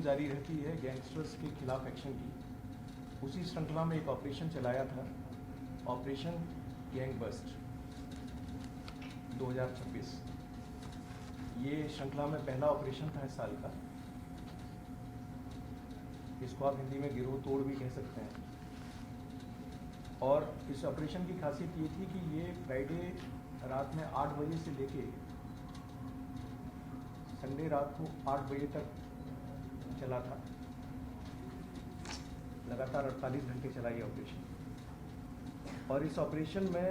जारी रहती है गैंगस्टर्स के खिलाफ एक्शन की। उसी श्रृंखला में एक ऑपरेशन चलाया था, ऑपरेशन गैंग बस्ट 2026। ये श्रृंखला में पहला ऑपरेशन था इस साल का। इसको आप हिंदी में गिरोह तोड़ भी कह सकते हैं। और इस ऑपरेशन की खासियत ये थी कि ये फ्राइडे रात में 8 बजे से लेके संडे रात को 8 बजे तक चला था। लगातार 48 घंटे चला ये ऑपरेशन। और इस ऑपरेशन में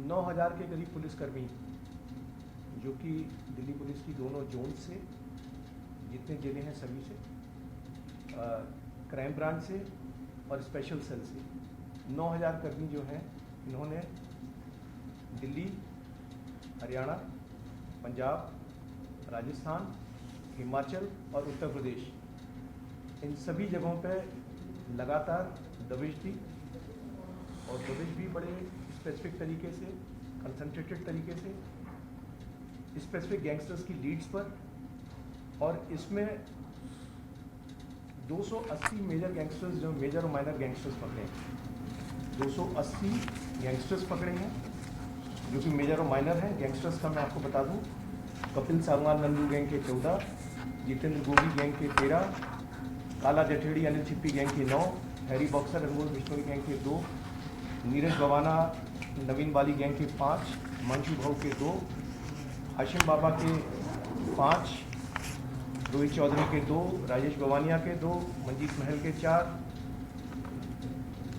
9000 के करीब पुलिसकर्मी, जो कि दिल्ली पुलिस की दोनों जोन से, जितने जिले हैं सभी से, क्राइम ब्रांच से और स्पेशल सेल से 9000 कर्मी जो हैं, इन्होंने दिल्ली, हरियाणा, पंजाब, राजस्थान, हिमाचल और उत्तर प्रदेश, इन सभी जगहों पे लगातार दबिश दी। और दबिश भी बड़े स्पेसिफिक तरीके से, कंसंट्रेटेड तरीके से, स्पेसिफिक गैंगस्टर्स की लीड्स पर। और इसमें 280 मेजर गैंगस्टर्स, जो मेजर और माइनर गैंगस्टर्स पकड़े हैं, 280 गैंगस्टर्स पकड़े हैं जो कि मेजर और माइनर हैं। गैंगस्टर्स का मैं आपको बता दूं, कपिल सागवान नंदू गैंग के 14, जितेंद्र गोगी गैंग के 13, काला जठेड़ी अनिल छिप्पी गैंग के 9, हैरी बॉक्सर अनमोल बिश्नोई गैंग के 2, नीरज बवाना नवीन बाली गैंग के 5, मंशू भाऊ के 2, हाशिम बाबा के 5, रोहित चौधरी के 2, राजेश बवानिया के 2, मंजीत महल के 4,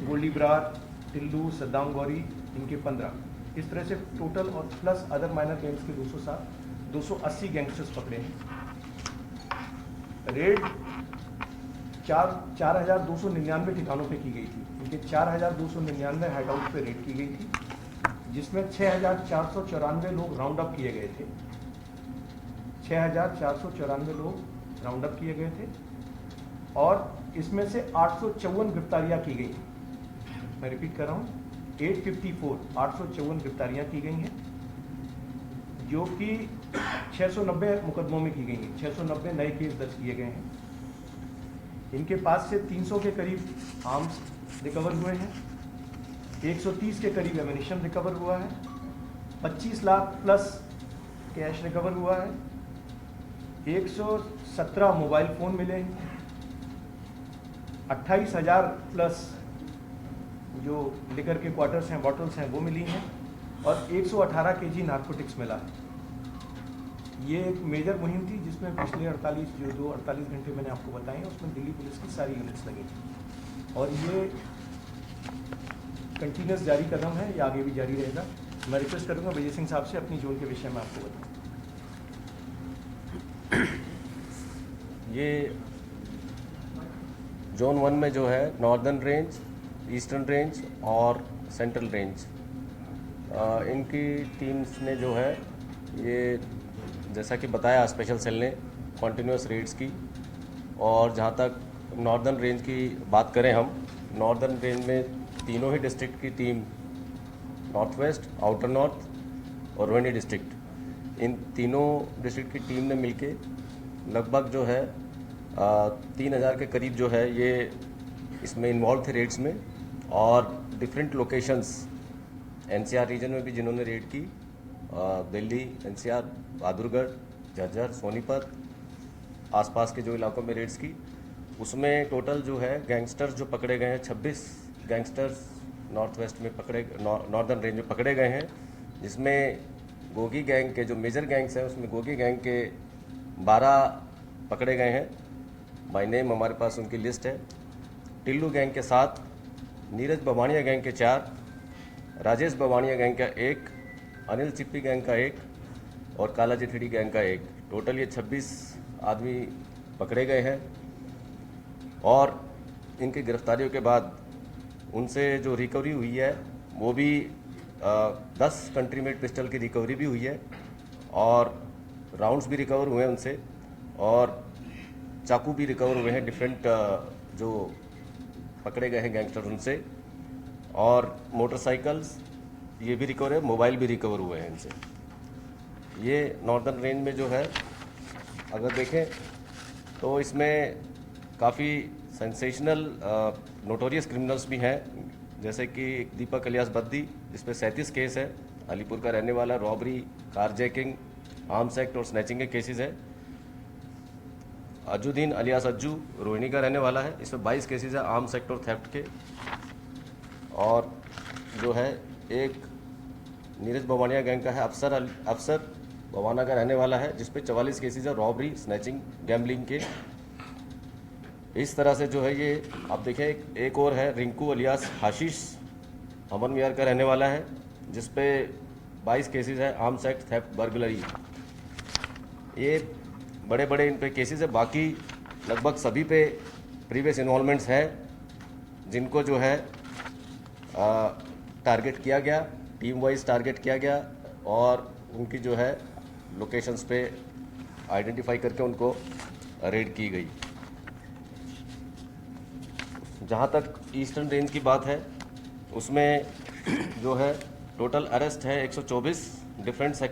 गोल्डी ब्रार, टिल्लू, सद्दाम गौरी, इनके 15। इस तरह से टोटल और प्लस अदर माइनर गैंग्स के 280 गैंगस्टर्स पकड़े हैं। रेड 4299 ठिकानों पे की गई थी। इनके 4299 हाइडआउट पे रेड की गई थी, जिसमें 6494 लोग राउंड अप किए गए थे। 6494 लोग राउंड अप किए गए थे और इसमें से 854 गिरफ्तारियां की गई। मैं रिपीट कर रहा हूँ, 854 गिरफ्तारियां की गई हैं, जो कि 690 मुकदमों में की गई हैं। 690 नए केस दर्ज किए गए हैं। इनके पास से 300 के करीब आर्म्स रिकवर हुए हैं, 130 के करीब एमिनिशन रिकवर हुआ है, 25 लाख प्लस कैश रिकवर हुआ है, 117 मोबाइल फ़ोन मिले हैं, 28,000 प्लस जो लिकर के क्वार्टर्स हैं, बॉटल्स हैं, वो मिली हैं, और 118 केजी नार्कोटिक्स मिला है। ये एक मेजर मुहिम थी जिसमें पिछले 48 घंटे मैंने आपको बताए, उसमें दिल्ली पुलिस की सारी यूनिट्स लगी थी। और ये कंटिन्यूस जारी कदम है, ये आगे भी जारी रहेगा। मैं रिक्वेस्ट करूँगा विजय सिंह साहब से अपनी जोन के विषय में आपको बताऊँ। ये जोन 1 में जो है नॉर्दर्न रेंज, ईस्टर्न रेंज और सेंट्रल रेंज, इनकी टीम्स ने जो है, ये जैसा कि बताया स्पेशल सेल ने, कॉन्टिन्यूस रेड्स की। और जहाँ तक नॉर्दर्न रेंज की बात करें हम, नॉर्दर्न रेंज में तीनों ही डिस्ट्रिक्ट की team, north west, outer north और रोहिणी डिस्ट्रिक्ट, इन तीनों डिस्ट्रिक्ट की टीम ने मिलके लगभग जो है 3000 के करीब जो है ये इसमें इन्वॉल्व थे रेड्स में। और डिफरेंट लोकेशंस एनसीआर रीजन में भी जिन्होंने रेड की, दिल्ली, एनसीआर, बहादुरगढ़, झज्जर, सोनीपत, आसपास के जो इलाकों में रेड्स की, उसमें टोटल जो है गैंगस्टर्स जो पकड़े गए हैं, 26 गैंगस्टर्स नॉर्थ वेस्ट में नॉर्दर्न रेंज में पकड़े गए हैं, जिसमें गोगी गैंग के जो मेजर गैंग्स हैं उसमें गोगी गैंग के 12 पकड़े गए हैं। बाय नेम हमारे पास उनकी लिस्ट है। टिल्लू गैंग के 7, नीरज बवानिया गैंग के 4, राजेश बवानिया गैंग का 1, अनिल चिप्पी गैंग का 1 और काला जठेड़ी गैंग का 1। टोटल ये 26 आदमी पकड़े गए हैं। और इनकी गिरफ्तारियों के बाद उनसे जो रिकवरी हुई है वो भी 10 कंट्री मेड पिस्टल की रिकवरी भी हुई है और राउंड्स भी रिकवर हुए हैं उनसे, और चाकू भी रिकवर हुए हैं डिफरेंट जो पकड़े गए हैं गैंगस्टर उनसे, और मोटरसाइकिल्स ये भी रिकवर है, मोबाइल भी रिकवर हुए हैं इनसे। ये नॉर्दर्न रेंज में जो है, अगर देखें तो इसमें काफ़ी सेंसेशनल नोटोरियस क्रिमिनल्स भी हैं, जैसे कि एक दीपक अलियास बद्दी, जिस पे 37 केस है, अलीपुर का रहने वाला, रॉबरी, कारजैकिंग, आर्म्स एक्ट और स्नैचिंग के केसेस हैं। अजुद्दीन अलियास अज्जू रोहिणी का रहने वाला है, इसमें 22 केसेस है आर्म्स एक्ट और थेफ्ट के। और जो है एक नीरज बवानिया गैंग का है, अफसर बवाना का रहने वाला है, जिस पे 44 केसेस है रॉबरी, स्नैचिंग, गैम्बलिंग के। इस तरह से जो है ये आप देखें, एक और है रिंकू अलियास हाशिश, अमन विहार का रहने वाला है, जिस पे 22 केसेस है आर्म्स एक्ट, थेफ्ट, बर्गलरी। ये बड़े बड़े इन पे केसेस है। बाकी लगभग सभी पे प्रीवियस इन्वॉल्वमेंट्स हैं, जिनको जो है टारगेट किया गया, टीम वाइज टारगेट किया गया और उनकी जो है लोकेशंस पे आइडेंटिफाई करके उनको रेड की गई। जहाँ तक ईस्टर्न रेंज की बात है, उसमें जो है टोटल अरेस्ट है 124 डिफरेंट